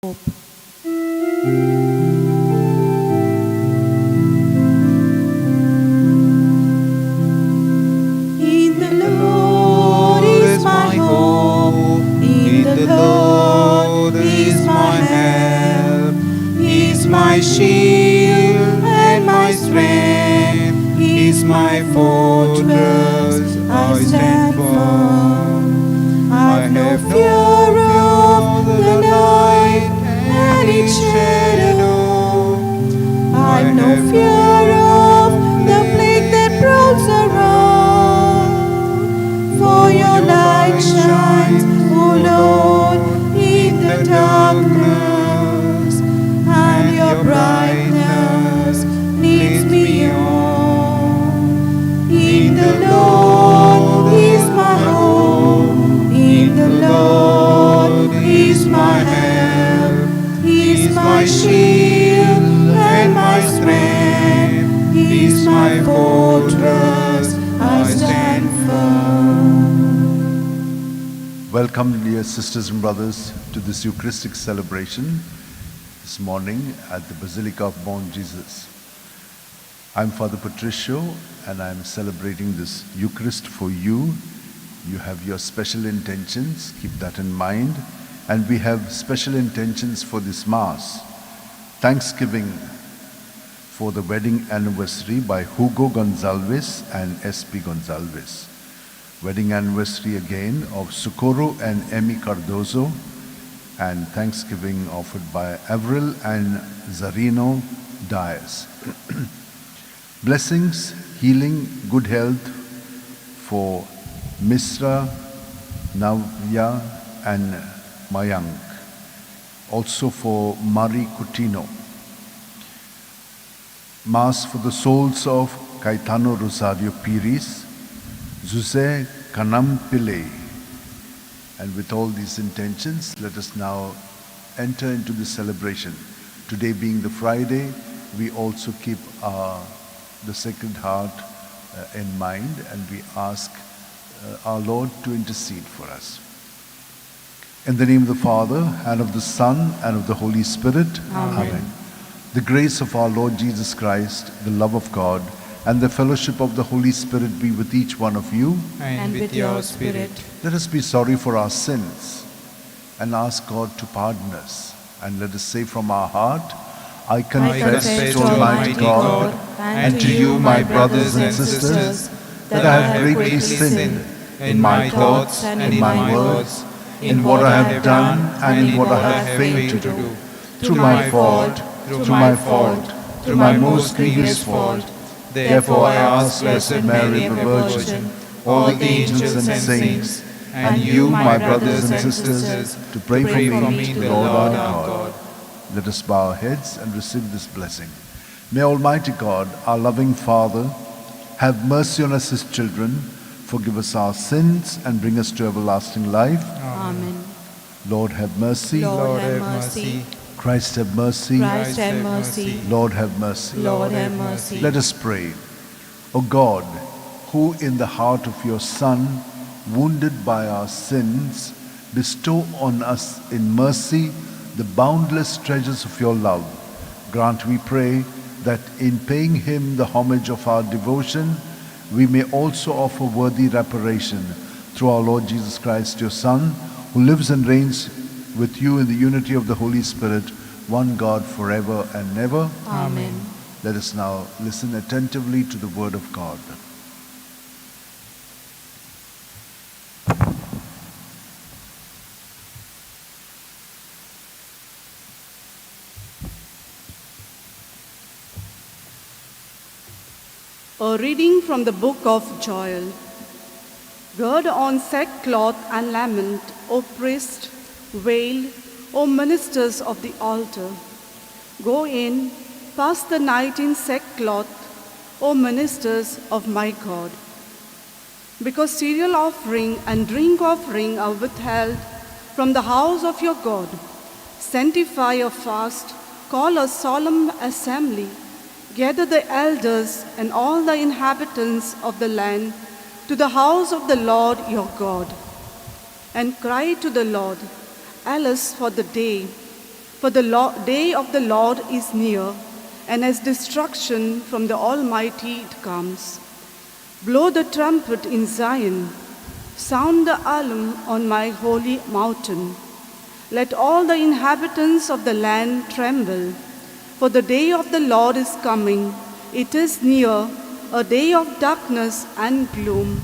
hope. In the Lord is my hope, in the Lord is my help. He is my shield and my strength, He is my fortress, I stand firm. I have no fear of the night and its shadow. I have no fear of the plague that prowls around. For your light shines, O Lord, in the darkness, and your brightness leads me on. In the Lord is my hope, in the Lord is my help. He is my shield and my strength, He is my fortress, I stand firm. Welcome, dear sisters and brothers, to this Eucharistic celebration this morning at the Basilica of Bom Jesus. I'm Father Patricio, and I'm celebrating this Eucharist for you. You have your special intentions, keep that in mind. And we have special intentions for this Mass. Thanksgiving for the wedding anniversary by Hugo Gonzalez and S.P. Gonzalez. Wedding anniversary again of Socorro and Emmy Cardozo. And Thanksgiving offered by Avril and Zarino Dias. Blessings, healing, good health for Misra, Navya and Mayank. Also for Marie Coutinho. Mass for the souls of Caetano Rosario Pires, Jose Canam Pillay. And with all these intentions, let us now enter into the celebration. Today being the Friday, we also keep the Sacred Heart in mind, and we ask our Lord to intercede for us. In the name of the Father, and of the Son, and of the Holy Spirit. Amen. The grace of our Lord Jesus Christ, the love of God, and the fellowship of the Holy Spirit be with each one of you. And with your spirit. Let us be sorry for our sins and ask God to pardon us. And let us say from our heart, I confess to Almighty God and to you, my brothers and sisters, that I have greatly sinned in my thoughts and in my words, in what I have done and in what I have failed to do, through my fault, through my most grievous fault. Therefore I ask Blessed Mary, the Virgin, all the angels and saints, and you, my brothers and sisters, to pray for me to the Lord our God. Let us bow our heads and receive this blessing. May Almighty God, our loving Father, have mercy on us, His children, forgive us our sins, and bring us to everlasting life. Amen. Lord, have mercy. Lord, have mercy. Christ, have mercy. Christ, have mercy. Lord, have mercy. Lord, have mercy. Let us pray. O God, who in the heart of your Son, wounded by our sins, bestow on us in mercy the boundless treasures of your love, grant, we pray, that in paying him the homage of our devotion, we may also offer worthy reparation through our Lord Jesus Christ, your Son, who lives and reigns with you in the unity of the Holy Spirit, one God forever and ever. Amen. Let us now listen attentively to the word of God. A reading from the book of Joel. Gird on sackcloth and lament, O priest, wail, O ministers of the altar. Go in, pass the night in sackcloth, O ministers of my God. Because cereal offering and drink offering are withheld from the house of your God, sanctify a fast, call a solemn assembly, gather the elders and all the inhabitants of the land to the house of the Lord your God, and cry to the Lord, alas for the day, For the day of the Lord is near, and as destruction from the Almighty it comes. Blow the trumpet in Zion, sound the alarm on my holy mountain. Let all the inhabitants of the land tremble, for the day of the Lord is coming. It is near, a day of darkness and gloom,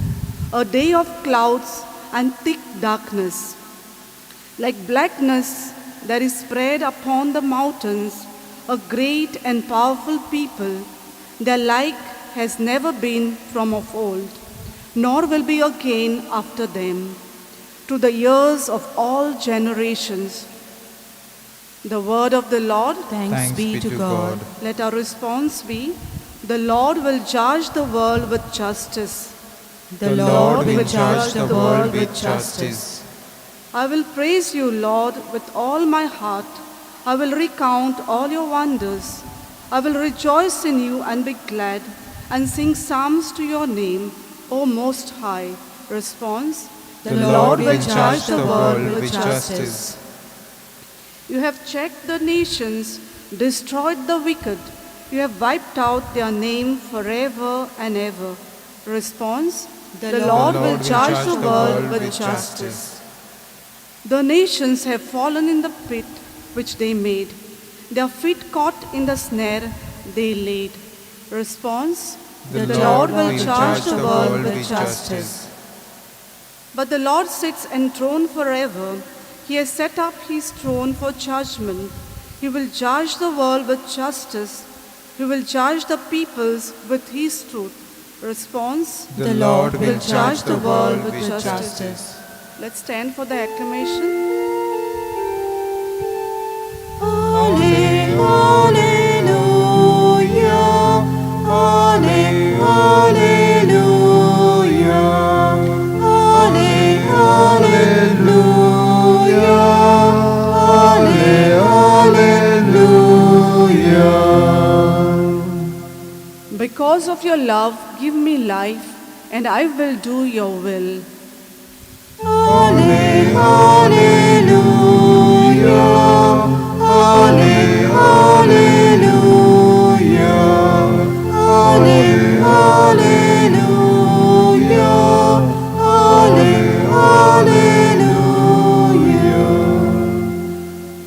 a day of clouds and thick darkness. Like blackness that is spread upon the mountains, a great and powerful people, their like has never been from of old, nor will be again after them, to the years of all generations. The word of the Lord. Thanks be to God. Let our response be, the Lord will judge the world with justice. The Lord will judge the world with justice. I will praise you, Lord, with all my heart. I will recount all your wonders. I will rejoice in you and be glad, and sing psalms to your name, O Most High. Response. The Lord will judge the world with justice. You have checked the nations, destroyed the wicked. You have wiped out their name forever and ever. Response. The Lord will judge the world with justice. The nations have fallen in the pit which they made, their feet caught in the snare they laid. Response. The Lord will judge the world with justice. But the Lord sits enthroned forever. He has set up his throne for judgment. He will judge the world with justice. He will judge the peoples with his truth. Response. The Lord will judge the world with justice. Let's stand for the acclamation. Because of your love, give me life, and I will do your will.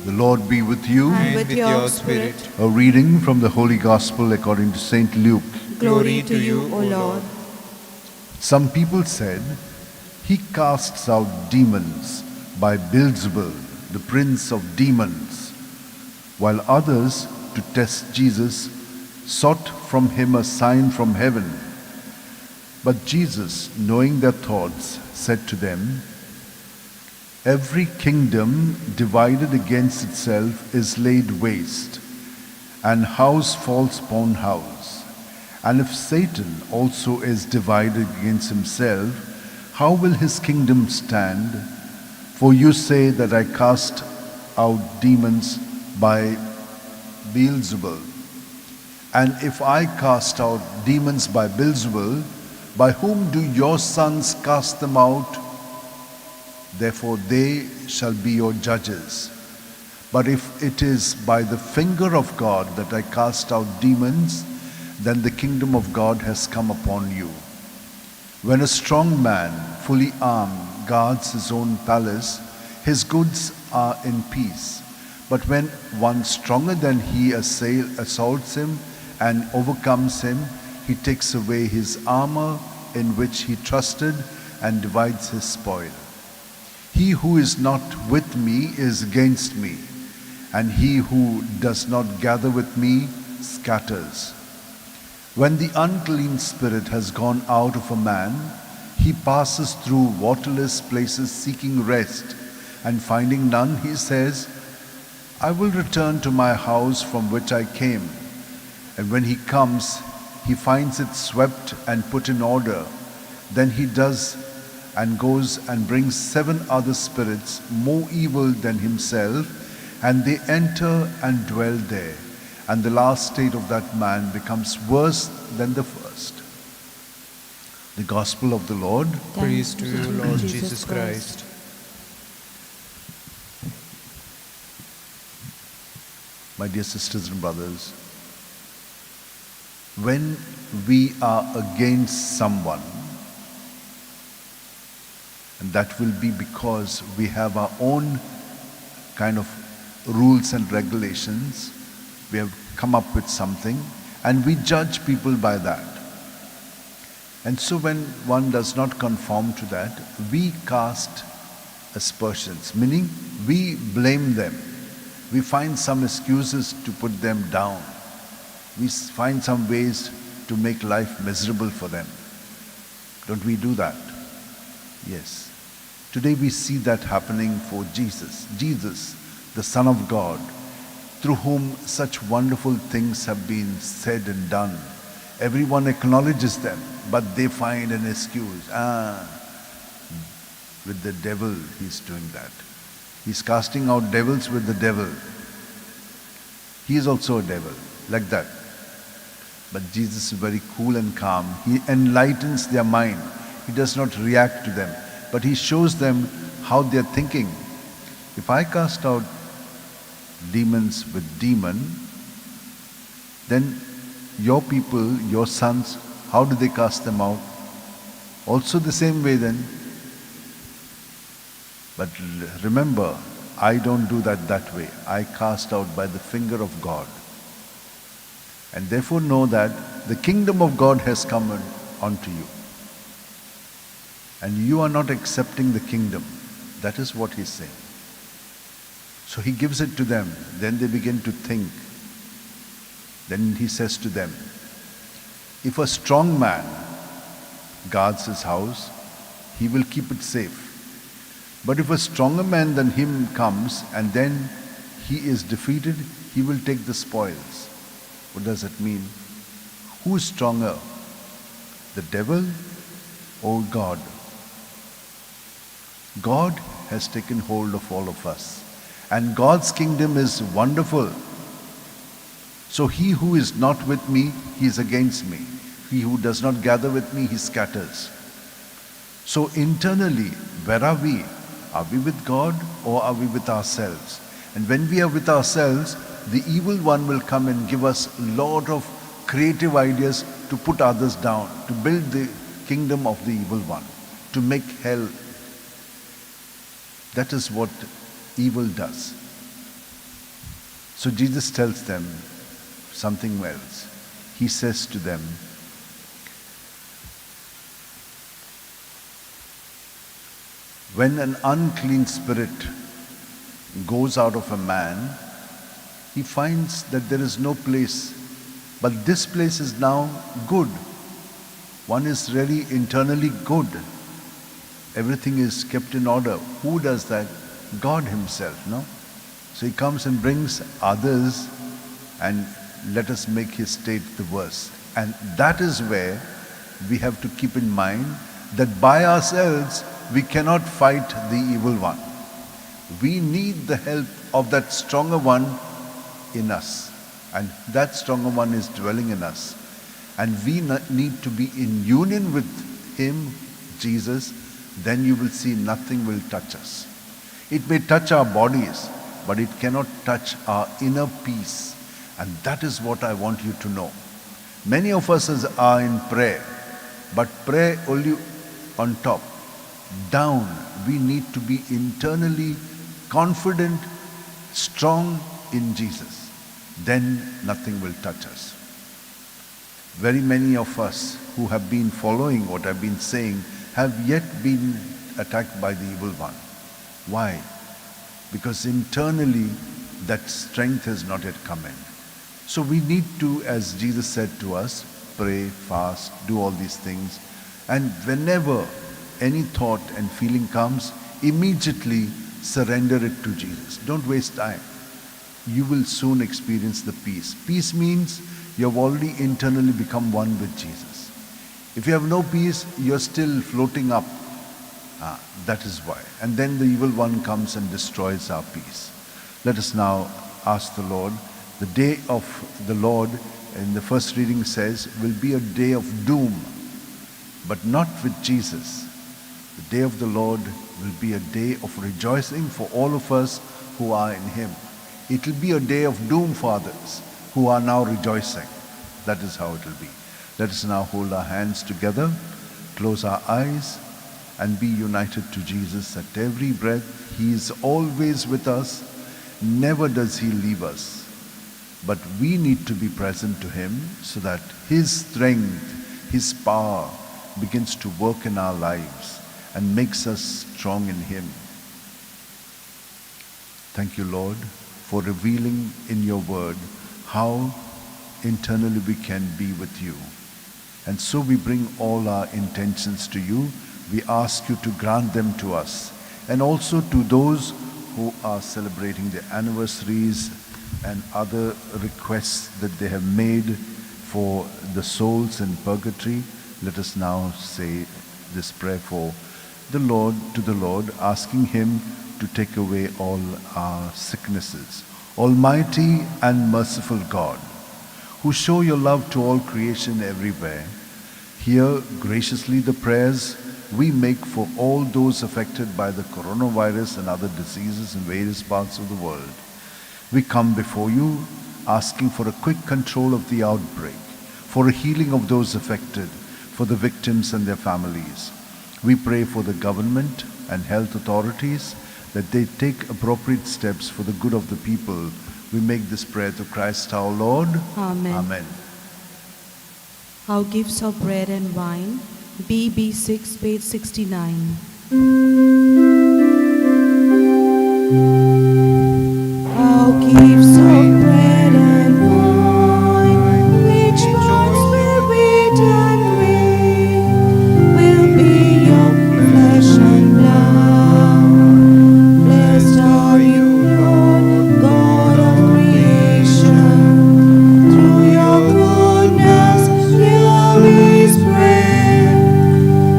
The Lord be with you. And with your spirit. A reading from the Holy Gospel according to St. Luke. Glory to you, O Lord. Some people said, "He casts out demons by Beelzebul, the prince of demons," while others, to test Jesus, sought from him a sign from heaven. But Jesus, knowing their thoughts, said to them, "Every kingdom divided against itself is laid waste, and house falls upon house. And if Satan also is divided against himself, how will his kingdom stand? For you say that I cast out demons by Beelzebul. And if I cast out demons by Beelzebul, by whom do your sons cast them out? Therefore they shall be your judges. But if it is by the finger of God that I cast out demons, then the kingdom of God has come upon you. When a strong man, fully armed, guards his own palace, his goods are in peace. But when one stronger than he assaults him and overcomes him, he takes away his armor in which he trusted and divides his spoil. He who is not with me is against me, and he who does not gather with me scatters. When the unclean spirit has gone out of a man, he passes through waterless places seeking rest, and finding none, he says, I will return to my house from which I came. And when he comes, he finds it swept and put in order. Then he does and goes and brings 7 other spirits more evil than himself, and they enter and dwell there. And the last state of that man becomes worse than the first. The Gospel of the Lord. Praise to you, Lord Jesus Christ. My dear sisters and brothers, when we are against someone, and that will be because we have our own kind of rules and regulations, we have come up with something, and we judge people by that. And so when one does not conform to that, we cast aspersions, meaning we blame them. We find some excuses to put them down. We find some ways to make life miserable for them. Don't we do that? Yes. Today we see that happening for Jesus. Jesus, the Son of God, through whom such wonderful things have been said and done. Everyone acknowledges them, but they find an excuse. With the devil he's doing that. He's casting out devils with the devil. He is also a devil, like that. But Jesus is very cool and calm. He enlightens their mind. He does not react to them, but he shows them how they're thinking. If I cast out demons with demon, then your people, your sons, how do they cast them out? Also the same way then. But remember, I don't do that way. I cast out by the finger of God. And therefore know that the kingdom of God has come unto you. And you are not accepting the kingdom. That is what he's saying. So he gives it to them. Then they begin to think. Then he says to them, if a strong man guards his house, he will keep it safe. But if a stronger man than him comes and then he is defeated, he will take the spoils. What does it mean? Who is stronger? The devil or God? God has taken hold of all of us. And God's kingdom is wonderful. So he who is not with me, he is against me. He who does not gather with me, he scatters. So internally, where are we? Are we with God or are we with ourselves? And when we are with ourselves, the evil one will come and give us a lot of creative ideas to put others down, to build the kingdom of the evil one, to make hell. That is what evil does. So Jesus tells them something else. He says to them, when an unclean spirit goes out of a man, he finds that there is no place. But this place is now good. One is really internally good. Everything is kept in order. Who does that? God himself, no? So he comes and brings others and let us make his state the worst. And that is where we have to keep in mind that by ourselves we cannot fight the evil one. We need the help of that stronger one in us. And that stronger one is dwelling in us. And we need to be in union with him, Jesus. Then you will see nothing will touch us. It may touch our bodies, but it cannot touch our inner peace. And that is what I want you to know. Many of us are in prayer, but pray only on top. Down, we need to be internally confident, strong in Jesus. Then nothing will touch us. Very many of us who have been following what I've been saying have yet been attacked by the evil one. Why? Because internally that strength has not yet come in. So we need to, as Jesus said to us, pray, fast, do all these things. And whenever any thought and feeling comes, immediately surrender it to Jesus. Don't waste time. You will soon experience the peace. Peace means you have already internally become one with Jesus. If you have no peace, you're still floating up. That is why. And then the evil one comes and destroys our peace. Let us now ask the Lord. The day of the Lord, in the first reading says, will be a day of doom, but not with Jesus. The day of the Lord will be a day of rejoicing for all of us who are in Him. It will be a day of doom for others who are now rejoicing. That is how it will be. Let us now hold our hands together, close our eyes, and be united to Jesus at every breath. He is always with us. Never does he leave us. But we need to be present to him so that his strength, his power begins to work in our lives and makes us strong in him. Thank you, Lord, for revealing in your word how internally we can be with you. And so we bring all our intentions to you. We ask you to grant them to us, and also to those who are celebrating their anniversaries and other requests that they have made for the souls in purgatory. Let us now say this prayer for the Lord, to the Lord, asking him to take away all our sicknesses. Almighty and merciful God, who show your love to all creation everywhere, hear graciously the prayers we make for all those affected by the coronavirus and other diseases in various parts of the world. We come before you asking for a quick control of the outbreak, for a healing of those affected, for the victims and their families. We pray for the government and health authorities that they take appropriate steps for the good of the people. We make this prayer to Christ our Lord. Amen. Amen. Our gifts of bread and wine. BB 6, page 69. Our gifts of bread and wine, which once were wheat and grain, will be your flesh and blood. Blessed are you, Lord, God of creation. Through your goodness, hear we pray.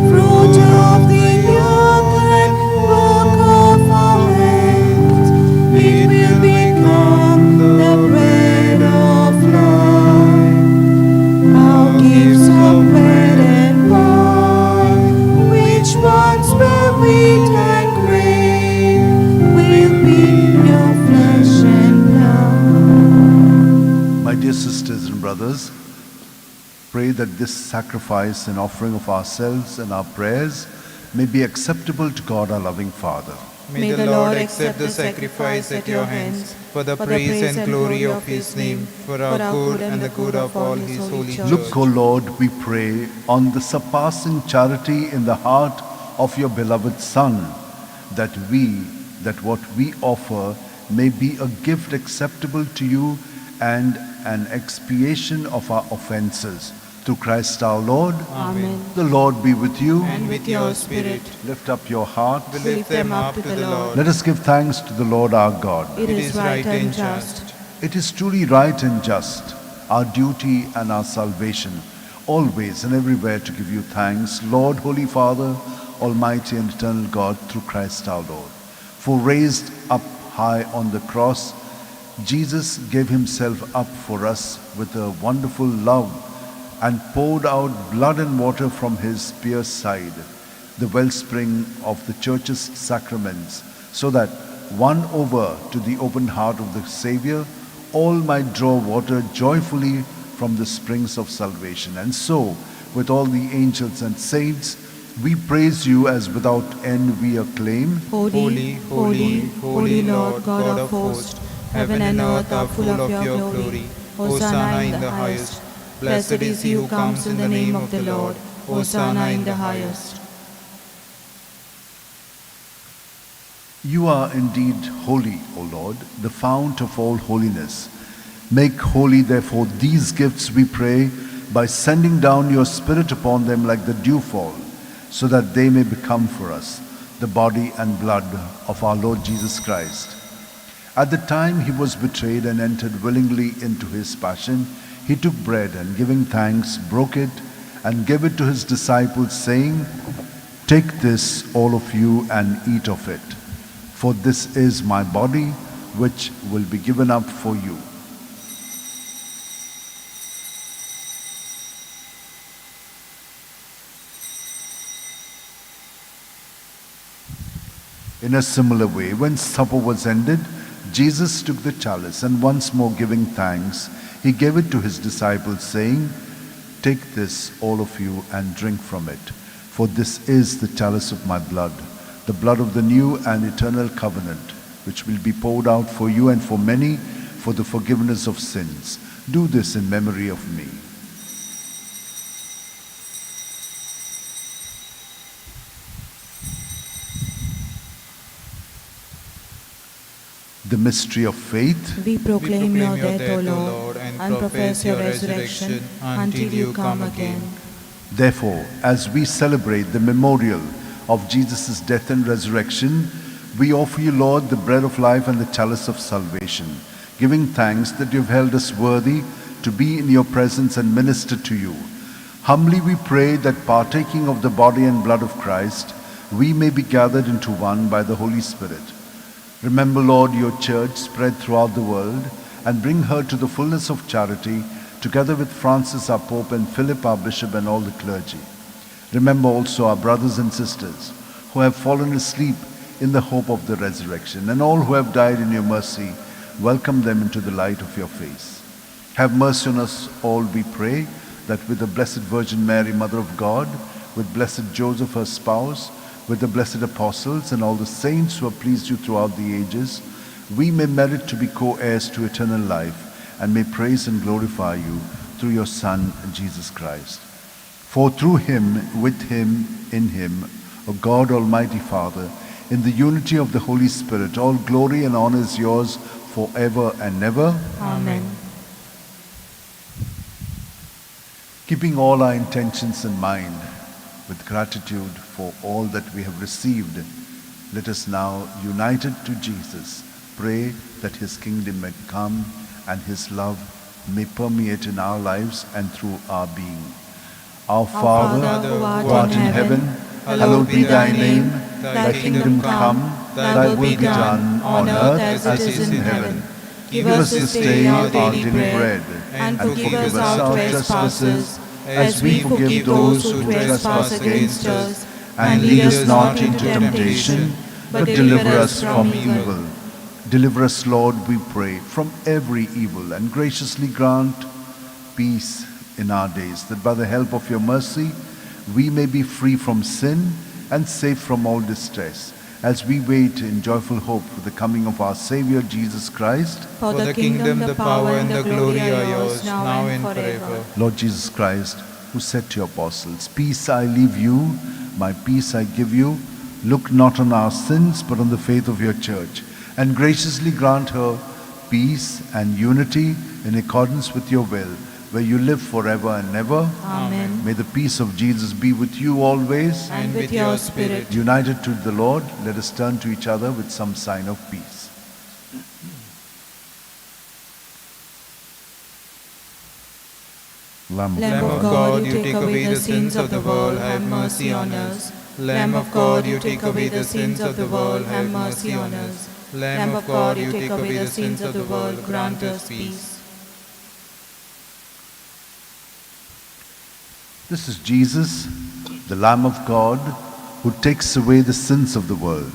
Fruit of the earth and work of our hands, it will become the bread of life. Our gifts of bread and wine, which once were wheat and grain, will be your flesh and blood. My dear sisters and brothers, pray that this sacrifice and offering of ourselves and our prayers may be acceptable to God our loving Father. May the Lord accept the sacrifice at your hands for the praise and glory of his name, for our good and the good of all his holy church. Look, O Lord, we pray, on the surpassing charity in the heart of your beloved Son, that what we offer may be a gift acceptable to you and an expiation of our offenses. Through Christ our Lord. Amen. The Lord be with you. And with your spirit, Lift up your heart. we lift them up to the Lord. Let us give thanks to the Lord our God. It is right and just. It is truly right and just, our duty and our salvation, always and everywhere to give you thanks, Lord, Holy Father, Almighty and eternal God, through Christ our Lord. For raised up high on the cross, Jesus gave himself up for us with a wonderful love and poured out blood and water from his pierced side, the wellspring of the church's sacraments, so that, won over to the open heart of the Savior, all might draw water joyfully from the springs of salvation. And so, with all the angels and saints, we praise you as without end we acclaim. Holy, holy, holy Lord God of hosts, heaven and earth are full of your glory. Hosanna in the highest. Blessed is he who comes in the name of the Lord. Hosanna in the highest. You are indeed holy, O Lord, the fount of all holiness. Make holy, therefore, these gifts, we pray, by sending down your Spirit upon them like the dewfall, so that they may become for us the body and blood of our Lord Jesus Christ. At the time he was betrayed and entered willingly into his passion, he took bread and, giving thanks, broke it and gave it to his disciples, saying, "Take this, all of you, and eat of it, for this is my body, which will be given up for you." In a similar way, when supper was ended, Jesus took the chalice, and once more giving thanks, he gave it to his disciples, saying, "Take this, all of you, and drink from it. For this is the chalice of my blood, the blood of the new and eternal covenant, which will be poured out for you and for many for the forgiveness of sins. Do this in memory of me." The mystery of faith. We proclaim your death, O Lord, and profess your resurrection until you come again. Therefore, as we celebrate the memorial of Jesus' death and resurrection, we offer you, Lord, the bread of life and the chalice of salvation, giving thanks that you have held us worthy to be in your presence and minister to you. Humbly we pray that, partaking of the body and blood of Christ, we may be gathered into one by the Holy Spirit. Remember, Lord, your church spread throughout the world, and bring her to the fullness of charity, together with Francis our Pope and Philip our Bishop and all the clergy. Remember also our brothers and sisters who have fallen asleep in the hope of the resurrection, and all who have died in your mercy. Welcome them into the light of your face. Have mercy on us all, we pray, that with the Blessed Virgin Mary, Mother of God, with blessed Joseph her spouse, with the blessed apostles and all the saints who have pleased you throughout the ages, we may merit to be co-heirs to eternal life, and may praise and glorify you through your Son, Jesus Christ. For through him, with him, in him, O God, Almighty Father, in the unity of the Holy Spirit, all glory and honor is yours forever and ever. Amen. Keeping all our intentions in mind, with gratitude for all that we have received, let us now, united to Jesus, pray that his kingdom may come and his love may permeate in our lives and through our being. Our Father, who art in heaven, hallowed be thy name. Thy kingdom come, thy will be done on earth as it is in heaven. Give us this day our daily bread, and forgive us our trespasses, as we forgive those who trespass against us. And lead us not into temptation, but deliver us from evil. Deliver us, Lord, we pray, from every evil, and graciously grant peace in our days, that by the help of your mercy we may be free from sin and safe from all distress, as we wait in joyful hope for the coming of our Savior Jesus Christ. For the kingdom, the power, and the glory are yours, now and forever. Lord Jesus Christ, who said to your apostles, "Peace I leave you, my peace I give you," look not on our sins, but on the faith of your church, and graciously grant her peace and unity in accordance with your will, where you live forever and ever. Amen. May the peace of Jesus be with you always. And with your spirit. United to the Lord, let us turn to each other with some sign of peace. Lamb Lamb of God, you take away the sins of the world, have mercy on us. Lamb of God, you take away the sins of the world, have mercy on us. Lamb of God, you take away the sins of the world, grant us peace. This is Jesus, the Lamb of God, who takes away the sins of the world.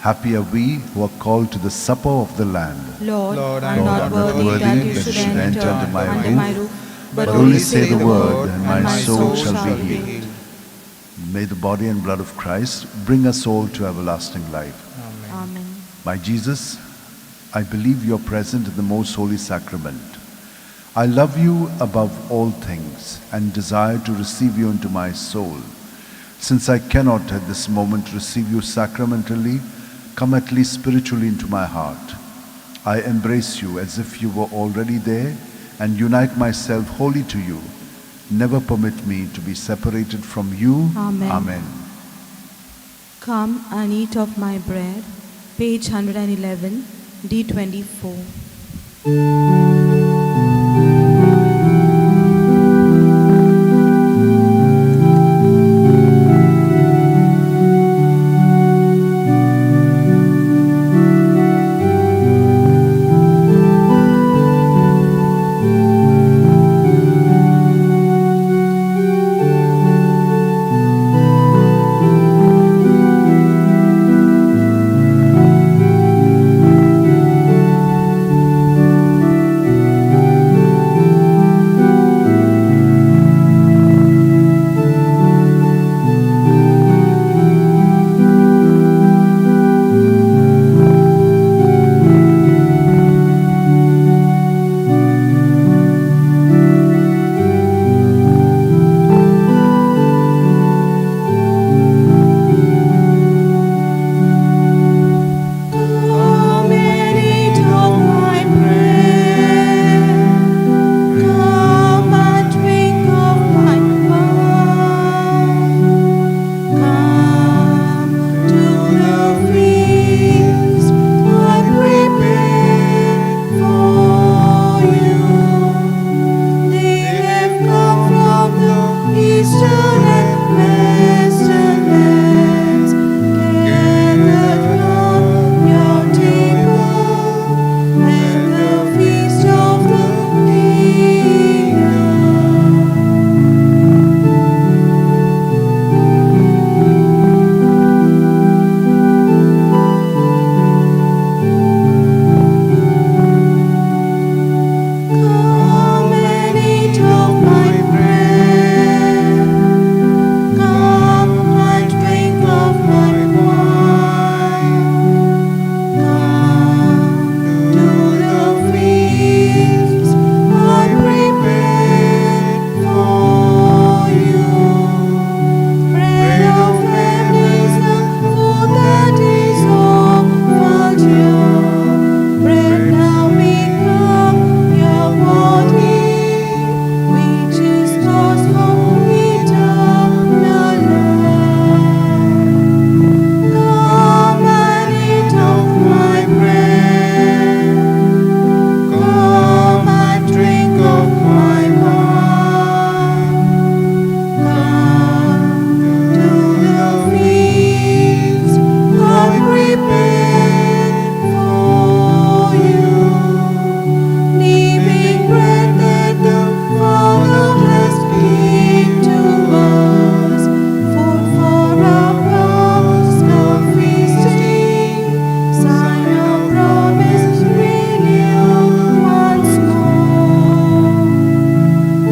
Happy are we who are called to the supper of the Lamb. Lord, I am Lord, not I'm not worthy worthy that you should enter under under my my roof, roof, but only say the word, and my soul shall be healed. healed. May the body and blood of Christ bring us all to everlasting life. Amen. My Jesus, I believe you are present in the most holy sacrament. I love you above all things and desire to receive you into my soul. Since I cannot at this moment receive you sacramentally, come at least spiritually into my heart. I embrace you as if you were already there and unite myself wholly to you. Never permit me to be separated from you. Amen. Amen. Come and eat of my bread. Page 111, D24. eastern and western lands, gathered round your table, at the feast of the Come and eat of my bread. Come and drink of my wine. Come to the feast I prepared for you. Bread of heaven is the food that is offered you. Bread now become your body, which is lost for eternal life. Come and eat of my bread. Come and drink of my wine. Come to the feast I prepared for you. Living bread that the Father has given to us, food for our Paschal feasting, sign of promise renewed once more.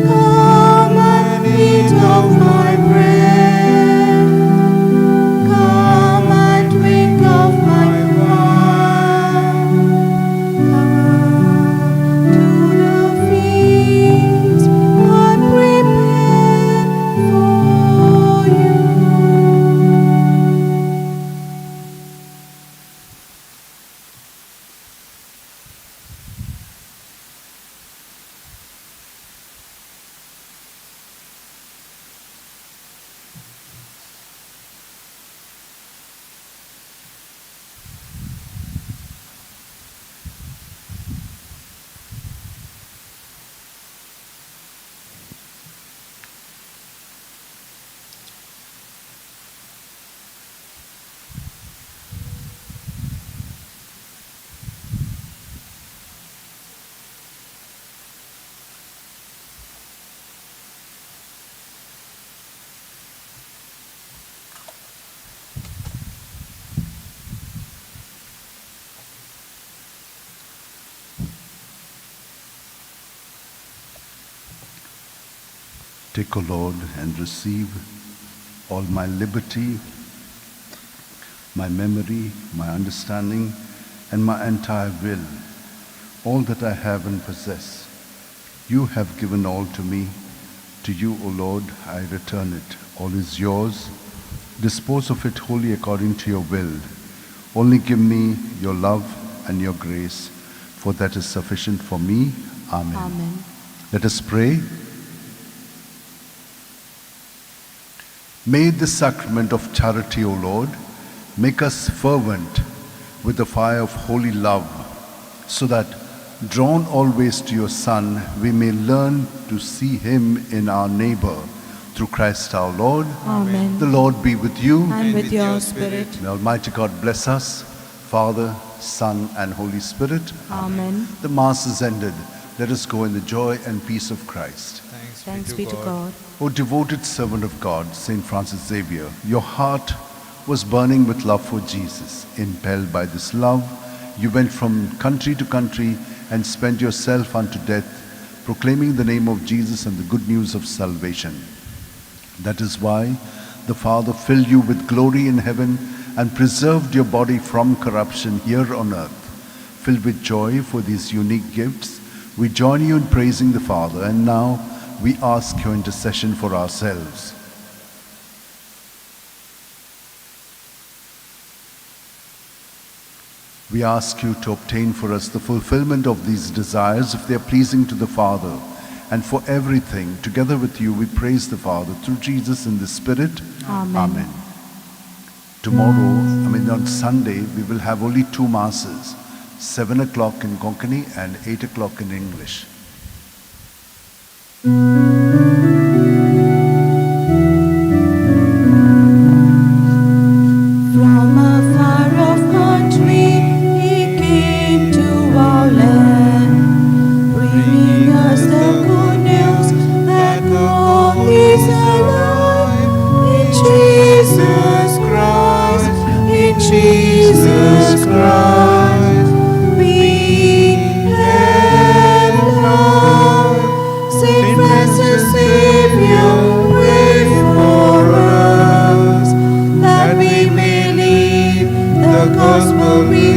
Come and eat of my bread. Come and drink of my wine. Come to the feast I prepared for you. Take, O Lord, and receive all my liberty, my memory, my understanding, and my entire will, all that I have and possess. You have given all to me. To you, O Lord, I return it. All is yours. Dispose of it wholly according to your will. Only give me your love and your grace, for that is sufficient for me. Amen. Amen. Let us pray. May the sacrament of charity, O Lord, make us fervent with the fire of holy love, so that, drawn always to your Son, we may learn to see him in our neighbor. Through Christ our Lord. Amen. The Lord be with you. And with your spirit. May Almighty God bless us, Father, Son, and Holy Spirit. Amen. The Mass is ended. Let us go in the joy and peace of Christ. Thanks be to God. O devoted servant of God, Saint Francis Xavier, your heart was burning with love for Jesus. Impelled by this love, you went from country to country and spent yourself unto death, proclaiming the name of Jesus and the good news of salvation. That is why the Father filled you with glory in heaven and preserved your body from corruption here on earth. Filled with joy for these unique gifts, we join you in praising the Father, and now we ask your intercession for ourselves. We ask you to obtain for us the fulfillment of these desires if they are pleasing to the Father. And for everything, together with you, we praise the Father through Jesus in the Spirit. Amen. Amen. Tomorrow, on Sunday, we will have only 2 masses, 7 o'clock in Konkani and 8 o'clock in English. glory,